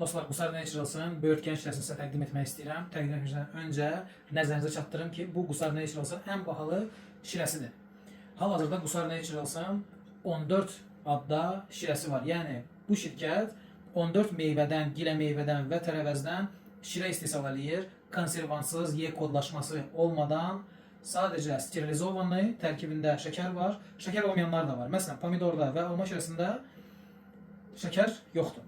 Dostlar, Qusar Naturals'ın böyürtkən şirəsini sizə təqdim etmək istəyirəm. Təqdim etmişdən öncə nəzərinizə çatdırım ki, bu Qusar Naturals'ın ən bahalı şirəsidir. Hal-hazırda Qusar Naturals'ın 14 adda şirəsi var. Yəni bu şirkət 14 meyvədən, gilə meyvədən və tərəvəzdən şirə istehsal edir. Konservansız, Y kodlaşması olmadan sadəcə sterilizovanı, tərkibində şəkər var. Şəkər olmayanlar da var. Məsələn, pomidorda və alma şirəsində şəkər yoxdur.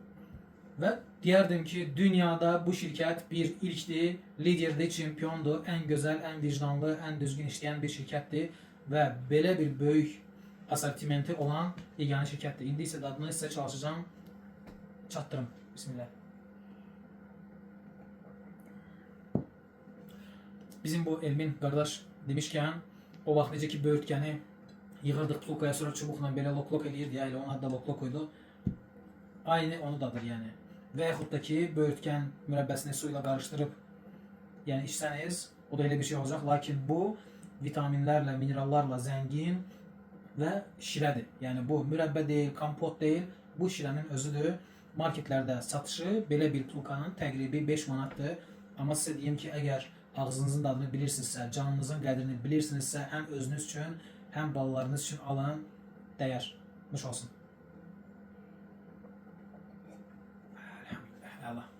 Və deyərdim ki, dünyada bu şirkət bir ilkdir, liderdir, çempiondur, ən gözəl, ən vicdanlı, ən düzgün işləyən bir şirkətdir və belə bir böyük asortimenti olan yeganə şirkətdir. İndi isə dadını sizə çalışacağım, çatdırım. Bismillah. Bizim bu Elmin qardaş demişkən, o vaxt necə ki böyürtkəni yığırdıq plukaya, sonra çubuqla belə lok-lok eləyirdi, elə onun adı da lok-lok oydu. Aynı onu dadır yəni. Və yaxud da ki, böyürtkən mürəbbəsini su ilə qarışdırıb yəni içsəniz, o da elə bir şey olacaq. Lakin bu vitaminlərlə, minerallarla zəngin və şirədir. Yəni bu mürəbbə deyil, kompot deyil, bu şirənin özüdür. Marketlərdə satışı belə bir plukanın təqribi 5 manatdır. Amma sizə deyim ki, əgər ağzınızın dadını bilirsinizsə, canınızın qədrini bilirsinizsə, həm özünüz üçün, həm balalarınız üçün alın, dəyər. Nuş olsun. Əla.